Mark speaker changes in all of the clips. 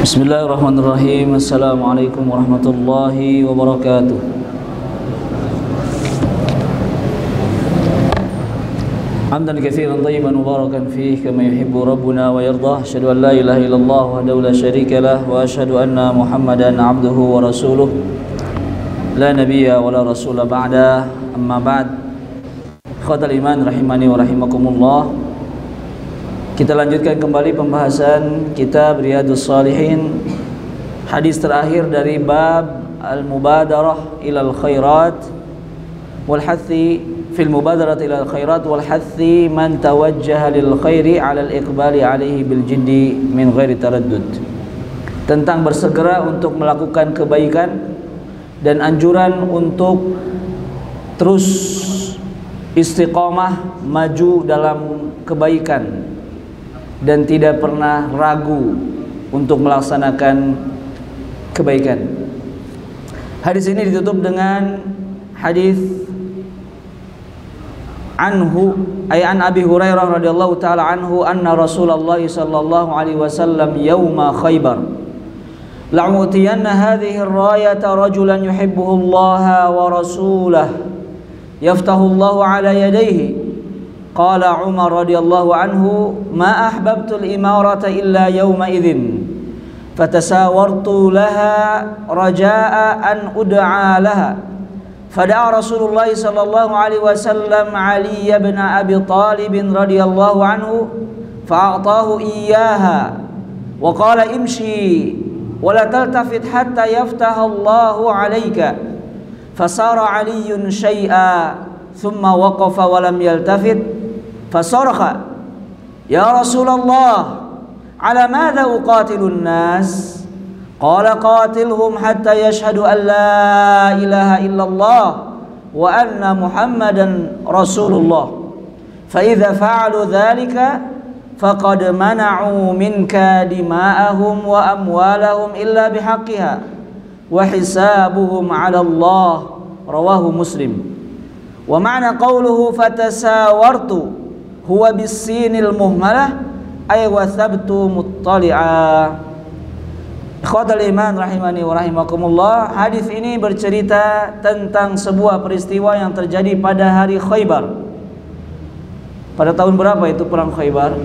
Speaker 1: Bismillahirrahmanirrahim. Assalamualaikum warahmatullahi wabarakatuh. Hamdan katsiran thayyiban mubarakan fihi kama yuhibbu rabbuna wa yardah. Asyhadu an la ilaha illallah wahdahu la syarika lah wa asyhadu anna Muhammadan abduhu wa rasuluh. La nabiyya wa la rasula ba'da. Amma ba'd. Ikhwatal iman rahimani wa rahimakumullah. Kita lanjutkan kembali pembahasan kitab Riyadhus Shalihin. Hadis terakhir dari bab al-mubadarah ilal khairat wal hathi fil mubadarah ilal khairat wal hathi man tawajjaha lil khairi 'ala al-iqbali 'alaihi bil jiddi min ghairi taraddud. Tentang bersegera untuk melakukan kebaikan dan anjuran untuk terus istiqamah maju dalam kebaikan dan tidak pernah ragu untuk melaksanakan kebaikan. Hadis ini ditutup dengan hadis anhu ay an Abi Hurairah radhiyallahu taala anhu anna Rasulullah sallallahu alaihi wasallam yauma Khaybar la'utiyanna hadhihi ar-rayata rajulan yuhibbuhu Allah wa rasulahu yaftahu Allah ala yadayhi. Qala Umar radhiyallahu anhu ma ahbabtu al-imarata illa yawma idzin fatasawartu laha raja'a an ud'a laha fada'a Rasulullah sallallahu alaihi wasallam Ali ibn Abi Talib radhiyallahu anhu fa'atahu iyyaha wa qala imshi wa la taltafit hatta yaftaha Allahu 'alayka fasara Aliyyun syai'a thumma waqafa wa lam yaltafit fasarha ya Rasulullah ala madza uqatilun nas qala qatilhum hatta yashhadu an la ilaha illallah wa anna Muhammadan Rasulullah fa idza fa'alu dhalika faqad mana'u minka dima'ahum wa amwalahum illa bihaqqiha wa hisabuhum 'ala Allah. Rawahu Muslim. Wa ma'na qawluhu fatasawartu huwa bisinil muhmalah ay wasabtu muttali'a. Ikhwatal iman rahimani wa rahimakumullah. Hadis ini bercerita tentang sebuah peristiwa yang terjadi pada hari Khaybar. Pada tahun berapa itu perang Khaybar?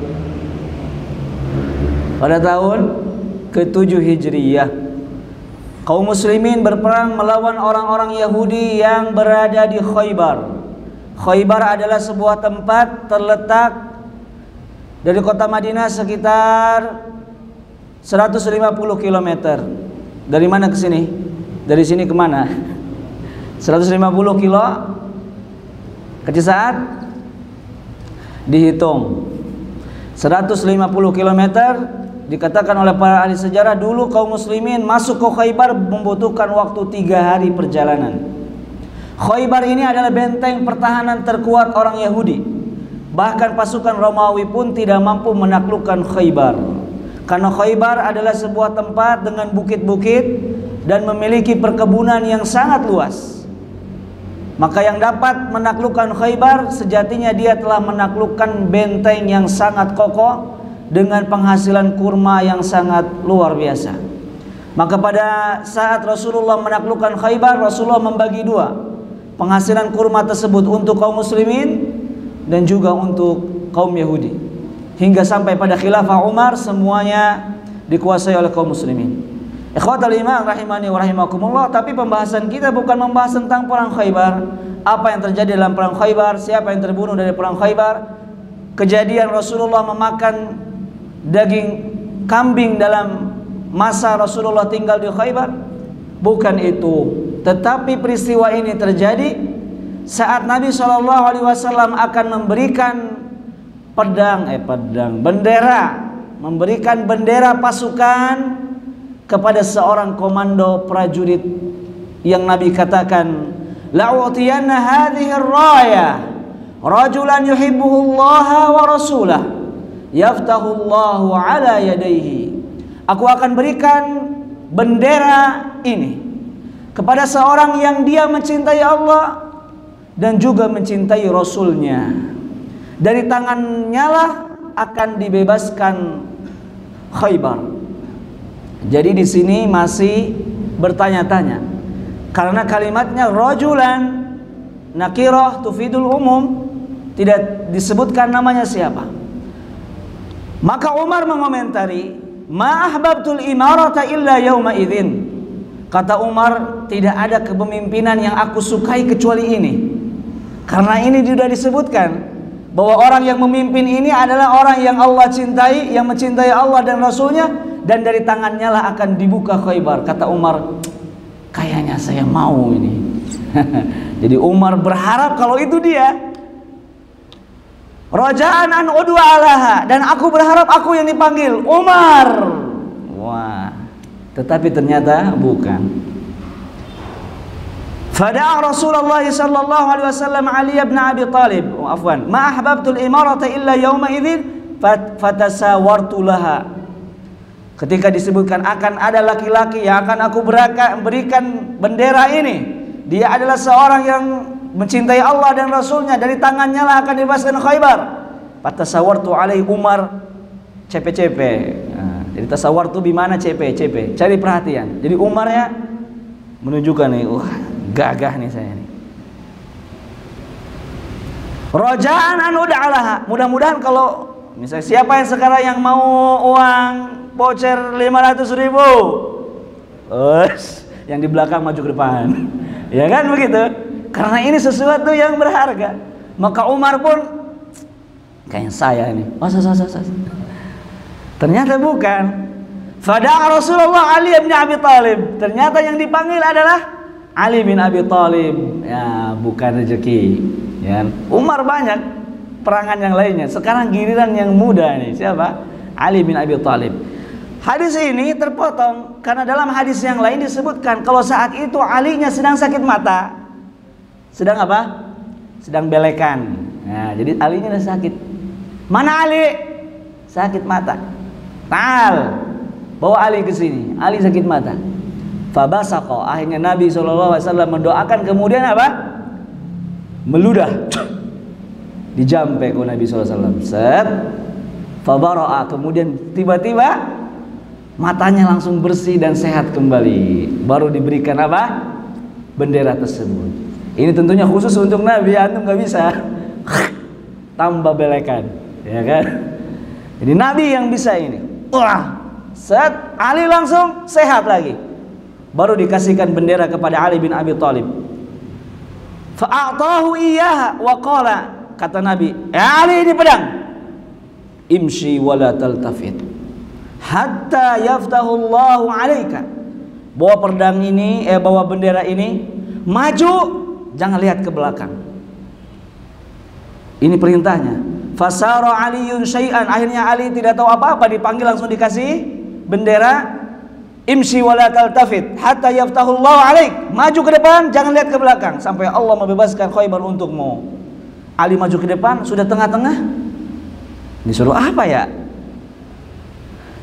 Speaker 1: Pada tahun ke-7 Hijriyah. Kaum muslimin berperang melawan orang-orang Yahudi yang berada di Khaybar. Khaybar adalah sebuah tempat terletak dari kota Madinah sekitar 150 km. Dari mana ke sini? Dari sini ke mana? 150 kilo. Kecil saat dihitung 150 km. Dikatakan oleh para ahli sejarah dulu kaum muslimin masuk ke Khaybar membutuhkan waktu 3 hari perjalanan. Khaybar ini adalah benteng pertahanan terkuat orang Yahudi. Bahkan pasukan Romawi pun tidak mampu menaklukkan Khaybar. Karena Khaybar adalah sebuah tempat dengan bukit-bukit dan memiliki perkebunan yang sangat luas. Maka yang dapat menaklukkan Khaybar sejatinya dia telah menaklukkan benteng yang sangat kokoh dengan penghasilan kurma yang sangat luar biasa. Maka pada saat Rasulullah menaklukkan Khaybar, Rasulullah membagi dua penghasilan kurma tersebut untuk kaum muslimin dan juga untuk kaum Yahudi. Hingga sampai pada khilafah Umar semuanya dikuasai oleh kaum muslimin. Ikhwatal iman rahimani wa rahimakumullah. Tapi pembahasan kita bukan membahas tentang perang Khaybar, apa yang terjadi dalam perang Khaybar, siapa yang terbunuh dari perang Khaybar, kejadian Rasulullah memakan daging kambing dalam masa Rasulullah tinggal di Khaybar. Bukan itu. Tetapi peristiwa ini terjadi saat Nabi SAW akan memberikan memberikan bendera pasukan kepada seorang komando prajurit yang Nabi katakan, la'utiyanna hadhihi ar-rayah rajulan yuhibbuhu Allah wa rasulahu yaftahu Allah ala yadayhi. Aku akan berikan bendera ini kepada seorang yang dia mencintai Allah dan juga mencintai Rasulnya. Dari tangannya lah akan dibebaskan Khaybar. Jadi di sini masih bertanya-tanya karena kalimatnya rajulan nakirah tufidul umum, tidak disebutkan namanya siapa. Maka Umar mengomentari, ma ahbabtul imarata illa yauma idzin. Kata Umar, tidak ada kepemimpinan yang aku sukai kecuali ini. Karena ini sudah disebutkan bahwa orang yang memimpin ini adalah orang yang Allah cintai, yang mencintai Allah dan Rasulnya, dan dari tangannya lah akan dibuka Khaybar. Kata Umar, kayaknya saya mau ini. Jadi Umar berharap kalau itu dia. Raja'an an udwa alaha, dan aku berharap aku yang dipanggil Umar. Wah, tetapi ternyata bukan. Fada'a Rasulullah sallallahu alaihi wasallam Ali bin Abi Thalib, afwan, ma ahbabtul imarata illa yawma idzin fatasawartu laha. Ketika disebutkan akan ada laki-laki yang akan aku berikan bendera ini, dia adalah seorang yang mencintai Allah dan Rasulnya, dari tangannya lah akan dibebaskan Khaybar. Fatasawartu alaihi, Umar cepe-cepe. Nah, jadi tasawartu bimana cepe-cepe, cari perhatian. Jadi Umar ya menunjukkan nih, gagah nih saya nih. Raja'an an ud'alaha, mudah-mudahan kalau misalnya siapa yang sekarang yang mau uang voucher 500.000, yang di belakang maju ke depan. Ya kan begitu? Karena ini sesuatu yang berharga. Maka Umar pun kayak saya ini. Ternyata bukan. Fada'a Rasulullah Ali bin Abi Thalib. Ternyata yang dipanggil adalah Ali bin Abi Thalib. Ya, bukan rezeki. Ya. Umar banyak perangan yang lainnya. Sekarang giliran yang muda nih. Siapa? Ali bin Abi Thalib. Hadis ini terpotong karena dalam hadis yang lain disebutkan kalau saat itu Ali-nya sedang sakit mata. Sedang apa? Sedang belekan. Nah, jadi Ali-nya udah sakit. Mana Ali? Sakit mata. Tal, bawa Ali ke sini. Ali sakit mata. Fabasaqa. Akhirnya Nabi SAW mendoakan, kemudian apa? Meludah. Dijampe ke Nabi SAW. Set. Fabara'a. Kemudian tiba-tiba matanya langsung bersih dan sehat kembali. Baru diberikan apa? Bendera tersebut. Ini tentunya khusus untuk Nabi, antum nggak bisa tambah belekan, ya kan? Jadi Nabi yang bisa ini. Wah, set, Ali langsung sehat lagi. Baru dikasihkan bendera kepada Ali bin Abi Thalib. Fa'atahu iyyaha wa qala, kata Nabi, Ali ini pedang. Imshi wala taltafit hatta yaftahullahu alaika. Bawa pedang ini, bawa bendera ini, maju, jangan lihat ke belakang. Ini perintahnya. Fasara Aliyun syai'an, akhirnya Ali tidak tahu apa-apa, dipanggil langsung dikasih bendera. Imshi wala taltafit hatta yaftahullahu alaik. Maju ke depan, jangan lihat ke belakang sampai Allah membebaskan Khaybar untukmu. Ali maju ke depan, sudah tengah-tengah. Disuruh apa ya?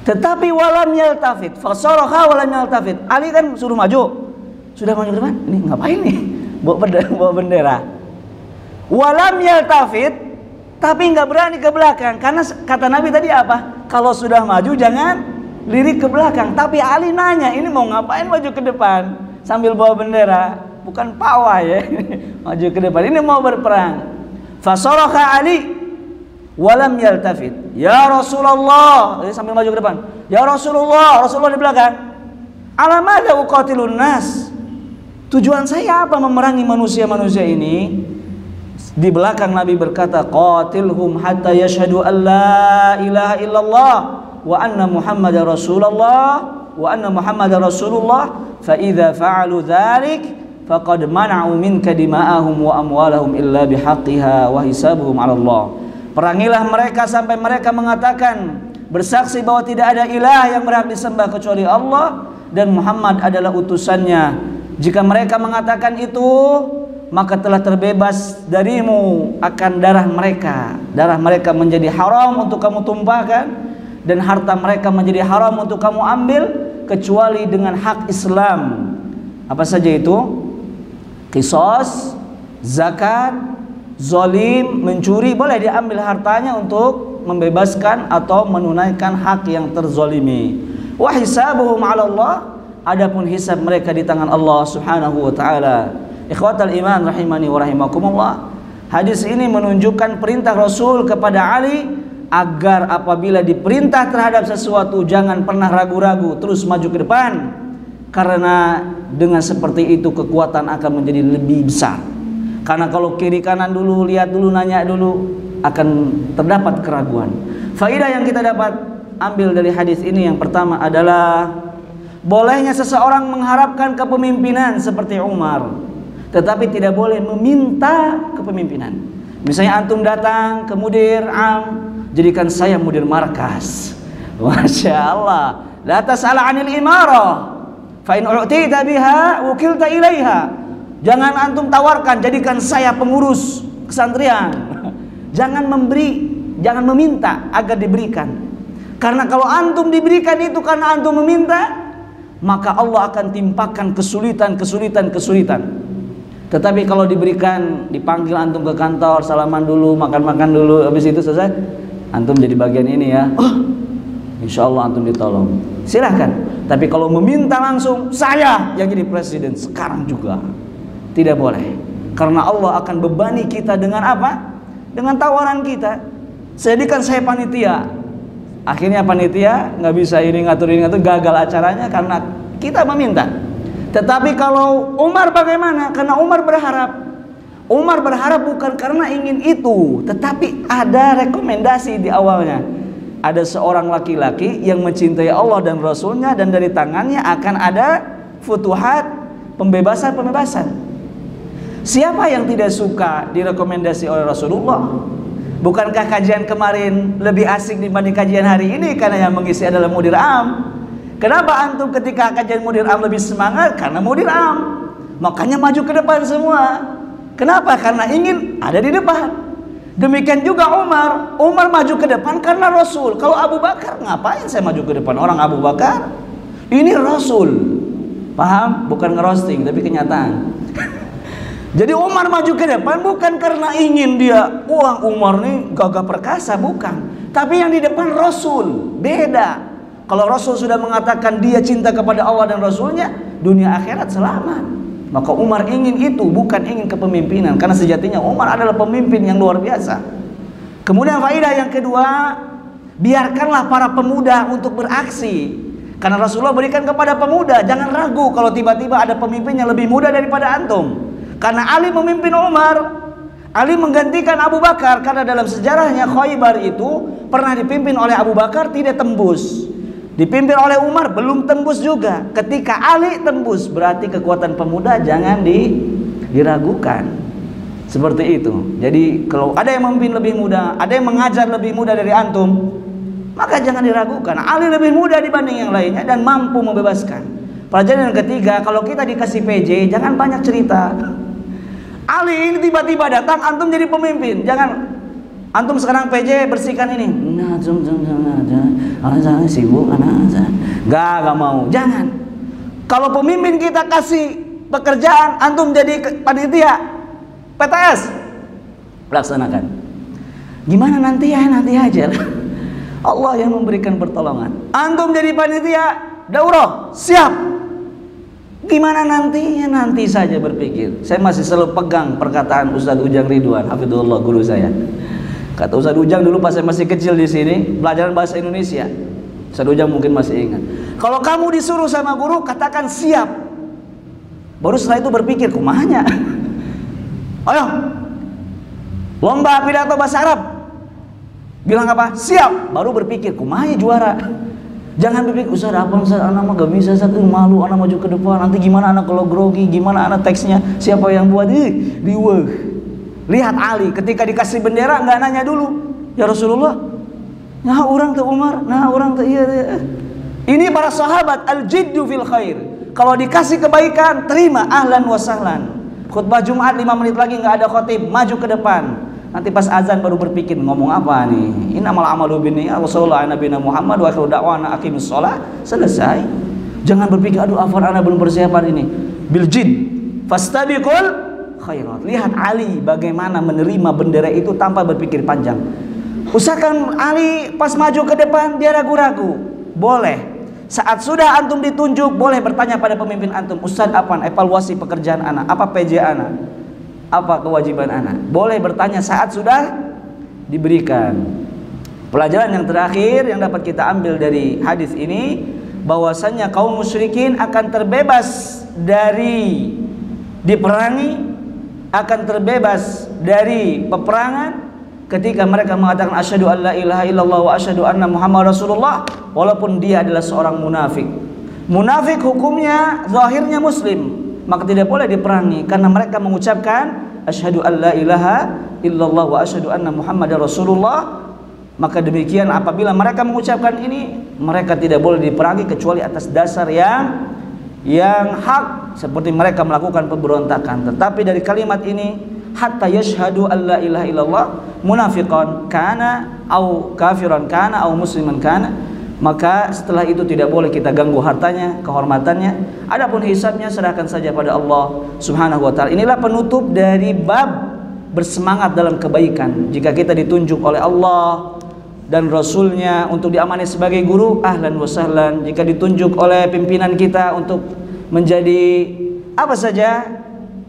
Speaker 1: Tetapi walam yaltafit, fasaraha walam yaltafit. Ali kan suruh maju, sudah maju ke depan. Ini ngapain nih? Bawa bendera. Walam yaltafit, tapi nggak berani ke belakang karena kata Nabi tadi apa? Kalau sudah maju jangan lirik ke belakang. Tapi Ali nanya, ini mau ngapain maju ke depan sambil bawa bendera? Bukan pawai ya. Maju ke depan. Ini mau berperang. Fasaraha Ali walam yaltafit. Ya Rasulullah, sambil maju ke depan. Ya Rasulullah, Rasulullah di belakang. Alamada uqatilun nas. Tujuan saya apa memerangi manusia-manusia ini? Di belakang Nabi berkata, qatilhum hatta yashhadu an la ilaha illallah wa anna Muhammadar Rasulullah wa anna Muhammadar Rasulullah fa idza fa'alu dzalik faqad mana'u minka dima'ahum wa amwalahum illa bihaqqiha wa hisabuhum 'ala Allah. Perangilah mereka sampai mereka mengatakan, bersaksi bahwa tidak ada ilah yang berhak disembah kecuali Allah dan Muhammad adalah utusannya. Jika mereka mengatakan itu, maka telah terbebas darimu akan darah mereka. Darah mereka menjadi haram untuk kamu tumpahkan dan harta mereka menjadi haram untuk kamu ambil kecuali dengan hak Islam. Apa saja itu? Qisas, zakat, zalim, mencuri, boleh diambil hartanya untuk membebaskan atau menunaikan hak yang terzalimi. Wa hisabuhum 'ala Allah, adapun hisab mereka di tangan Allah Subhanahu wa taala. Ikhwatal iman rahimani wa rahimakumullah. Hadis ini menunjukkan perintah Rasul kepada Ali agar apabila diperintah terhadap sesuatu jangan pernah ragu-ragu, terus maju ke depan. Karena dengan seperti itu kekuatan akan menjadi lebih besar. Karena kalau kiri kanan dulu, lihat dulu, nanya dulu, akan terdapat keraguan. Faidah yang kita dapat ambil dari hadis ini yang pertama adalah bolehnya seseorang mengharapkan kepemimpinan seperti Umar, tetapi tidak boleh meminta kepemimpinan. Misalnya antum datang ke mudir am, jadikan saya mudir markas. Masya Allah. La tas'al 'anil imarah, fa in u'tita biha wukilta ilaiha. Jangan antum tawarkan, jadikan saya pengurus kesantrian. Jangan memberi, jangan meminta agar diberikan. Karena kalau antum diberikan itu karena antum meminta, maka Allah akan timpakan kesulitan. Tetapi kalau diberikan, dipanggil antum ke kantor, salaman dulu, makan dulu, habis itu selesai, antum jadi bagian ini ya. Oh, insya Allah antum ditolong. Silahkan. Tapi kalau meminta langsung, saya yang jadi presiden sekarang juga, tidak boleh. Karena Allah akan bebani kita dengan apa? Dengan tawaran kita. Jadikan saya panitia. Akhirnya panitia nggak bisa ini ngatur, gagal acaranya karena kita meminta. Tetapi kalau Umar bagaimana? Karena Umar berharap bukan karena ingin itu, tetapi ada rekomendasi di awalnya. Ada seorang laki-laki yang mencintai Allah dan Rasulnya, dan dari tangannya akan ada futuhat, pembebasan. Siapa yang tidak suka direkomendasi oleh Rasulullah? Bukankah kajian kemarin lebih asik dibanding kajian hari ini karena yang mengisi adalah mudir am? Kenapa antum ketika kajian mudir am lebih semangat? Karena mudir am. Makanya maju ke depan semua. Kenapa? Karena ingin ada di depan. Demikian juga Umar. Umar maju ke depan karena Rasul. Kalau Abu Bakar, ngapain saya maju ke depan? Orang Abu Bakar ini Rasul. Paham? Bukan ngerosting tapi kenyataan. Jadi Umar maju ke depan bukan karena ingin dia, wah Umar nih gagah perkasa, bukan. Tapi yang di depan Rasul, beda. Kalau Rasul sudah mengatakan dia cinta kepada Allah dan Rasulnya, dunia akhirat selamat. Maka Umar ingin itu, bukan ingin kepemimpinan. Karena sejatinya Umar adalah pemimpin yang luar biasa. Kemudian faedah yang kedua, biarkanlah para pemuda untuk beraksi. Karena Rasulullah berikan kepada pemuda, jangan ragu kalau tiba-tiba ada pemimpin yang lebih muda daripada antum. Karena Ali memimpin Umar, Ali menggantikan Abu Bakar. Karena dalam sejarahnya Khaybar itu pernah dipimpin oleh Abu Bakar, tidak tembus. Dipimpin oleh Umar, belum tembus juga. Ketika Ali tembus, berarti kekuatan pemuda jangan diragukan. Seperti itu. Jadi kalau ada yang memimpin lebih muda, ada yang mengajar lebih muda dari antum, maka jangan diragukan. Ali lebih muda dibanding yang lainnya dan mampu membebaskan. Pelajaran yang ketiga, kalau kita dikasih PJ, jangan banyak cerita. Ali ini tiba-tiba datang, antum jadi pemimpin. Jangan antum sekarang PJ bersihkan ini. Nah, sibuk Gak mau. Jangan. Kalau pemimpin kita kasih pekerjaan, antum jadi panitia PTS, laksanakan. Gimana nanti ya, nanti aja. Allah yang memberikan pertolongan. Antum jadi panitia daurah, siap. Gimana nantinya? Nanti saja berpikir. Saya masih selalu pegang perkataan Ustadz Ujang Ridwan, hafizullah, guru saya. Kata Ustadz Ujang dulu pas saya masih kecil di sini, pelajaran bahasa Indonesia. Ustadz Ujang mungkin masih ingat. Kalau kamu disuruh sama guru, katakan siap. Baru setelah itu berpikir, kumanya. Ayo, lomba pidato bahasa Arab. Bilang apa? Siap. Baru berpikir, kumanya juara. Jangan berpikir, Ustaz apa Ustaz, anak mah gak bisa, Ustaz malu, anak maju ke depan, nanti gimana anak kalau grogi, gimana anak teksnya, siapa yang buat, Lihat Ali, ketika dikasih bendera nggak nanya dulu, ya Rasulullah, nah orang tuh Umar, nah orang tuh iya. Ini para sahabat al-jiddu fil khair. Kalau dikasih kebaikan, terima, ahlan wa sahlan. Khutbah Jumat 5 menit lagi nggak ada khotib, maju ke depan. Nanti pas azan baru berpikir ngomong apa nih. Innamal amalu binniyat wa sallallahu ala nabiyina Muhammad wa akhiru da'wana aqimus shalah. Selesai. Jangan berpikir aduh afwan ana belum persiapan ini. Bil jid fastabiqul khairat. Lihat Ali bagaimana menerima bendera itu tanpa berpikir panjang. Usahakan Ali pas maju ke depan dia ragu-ragu. Boleh. Saat sudah antum ditunjuk, boleh bertanya pada pemimpin antum, Ustaz, apa evaluasi pekerjaan anak, apa PJ anak, apa kewajiban anak. Boleh bertanya saat sudah diberikan. Pelajaran yang terakhir yang dapat kita ambil dari hadis ini, bahwasannya kaum musyrikin akan terbebas dari diperangi, akan terbebas dari peperangan ketika mereka mengatakan asyhadu an la ilaha illallah wa asyhadu anna Muhammad Rasulullah, walaupun dia adalah seorang munafik. Munafik hukumnya zahirnya muslim, maka tidak boleh diperangi karena mereka mengucapkan asyhadu an la ilaha illallah wa asyhadu anna Muhammad Rasulullah. Maka demikian apabila mereka mengucapkan ini, mereka tidak boleh diperangi kecuali atas dasar yang hak, seperti mereka melakukan pemberontakan. Tetapi dari kalimat ini, hatta yashhadu an la ilaha illallah munafiqan kana au kafiran kana au musliman kana, maka setelah itu tidak boleh kita ganggu hartanya, kehormatannya. Adapun hisabnya serahkan saja pada Allah Subhanahu wa taala. Inilah penutup dari bab bersemangat dalam kebaikan. Jika kita ditunjuk oleh Allah dan Rasulnya untuk diamani sebagai guru, ahlan wa sahlan. Jika ditunjuk oleh pimpinan kita untuk menjadi apa saja,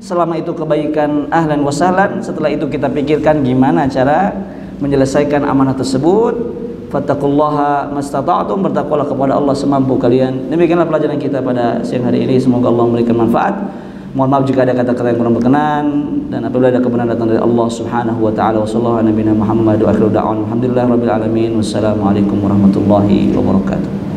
Speaker 1: selama itu kebaikan, ahlan wa sahlan. Setelah itu kita pikirkan gimana cara menyelesaikan amanah tersebut. Fattaqullaha mastata'tum, bertakwalah kepada Allah semampu kalian. Demikianlah pelajaran kita pada siang hari ini. Semoga Allah memberikan manfaat. Mohon maaf jika ada kata-kata yang kurang berkenan, dan apabila ada kebenaran datang dari Allah Subhanahu wa taala. Wassallallahu ala nabiyina Muhammad wa akhiru da'wan alhamdulillahirabbil alamin. Wassalamualaikum warahmatullahi wabarakatuh.